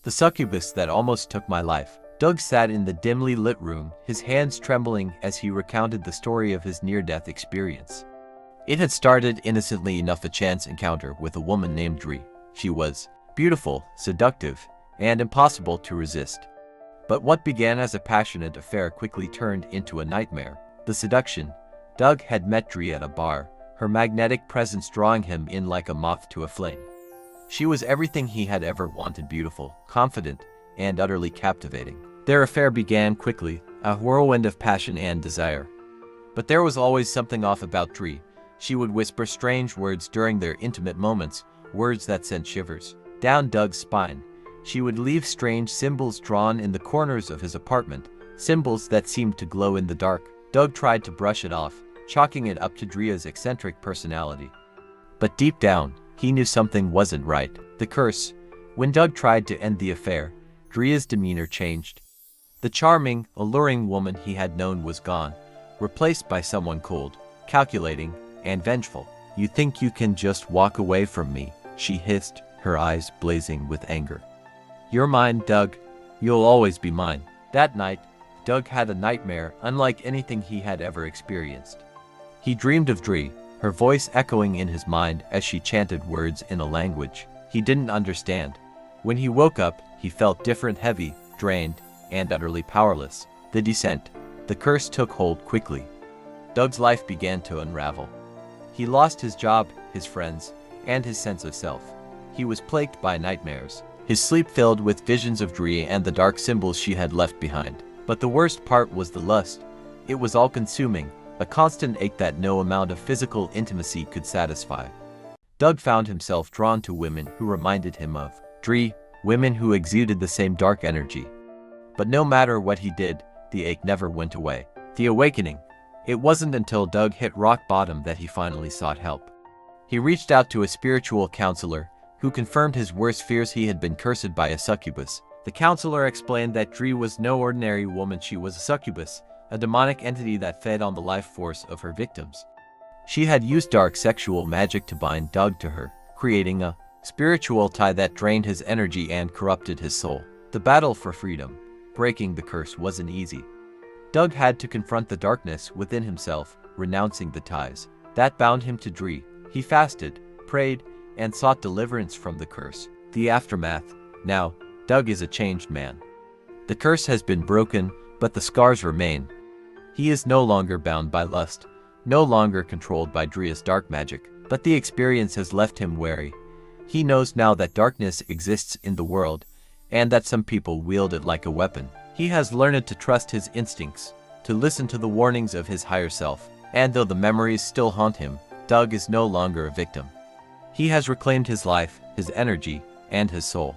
The succubus that almost took my life. Doug sat in the dimly lit room, his hands trembling as he recounted the story of his near-death experience. It had started innocently enough, a chance encounter with a woman named Dree. She was beautiful, seductive, and impossible to resist. But what began as a passionate affair quickly turned into a nightmare. The seduction. Doug had met Dree at a bar, her magnetic presence drawing him in like a moth to a flame. She was everything he had ever wanted: beautiful, confident, and utterly captivating. Their affair began quickly, a whirlwind of passion and desire. But there was always something off about Dree. She would whisper strange words during their intimate moments, words that sent shivers down Doug's spine. She would leave strange symbols drawn in the corners of his apartment, symbols that seemed to glow in the dark. Doug tried to brush it off, chalking it up to Dree's eccentric personality. But deep down, he knew something wasn't right. The curse. When Doug tried to end the affair, Dree's demeanor changed. The charming, alluring woman he had known was gone, replaced by someone cold, calculating, and vengeful. "You think you can just walk away from me?" she hissed, her eyes blazing with anger. "You're mine, Doug. You'll always be mine." That night, Doug had a nightmare unlike anything he had ever experienced. He dreamed of Dree, her voice echoing in his mind as she chanted words in a language he didn't understand. When he woke up, he felt different, heavy, drained, and utterly powerless. The descent. The curse took hold quickly. Doug's life began to unravel. He lost his job, his friends, and his sense of self. He was plagued by nightmares, his sleep filled with visions of Dree and the dark symbols she had left behind. But the worst part was the lust. It was all-consuming, a constant ache that no amount of physical intimacy could satisfy. Doug found himself drawn to women who reminded him of Dree, women who exuded the same dark energy. But no matter what he did, the ache never went away. The awakening. It wasn't until Doug hit rock bottom that he finally sought help. He reached out to a spiritual counselor, who confirmed his worst fears: he had been cursed by a succubus. The counselor explained that Dree was no ordinary woman. She was a succubus, a demonic entity that fed on the life force of her victims. She had used dark sexual magic to bind Doug to her, creating a spiritual tie that drained his energy and corrupted his soul. The battle for freedom, breaking the curse, wasn't easy. Doug had to confront the darkness within himself, renouncing the ties that bound him to Dree. He fasted, prayed, and sought deliverance from the curse. The aftermath. Now, Doug is a changed man. The curse has been broken, but the scars remain. He is no longer bound by lust, no longer controlled by Dree's dark magic, but the experience has left him wary. He knows now that darkness exists in the world, and that some people wield it like a weapon. He has learned to trust his instincts, to listen to the warnings of his higher self, and though the memories still haunt him, Doug is no longer a victim. He has reclaimed his life, his energy, and his soul.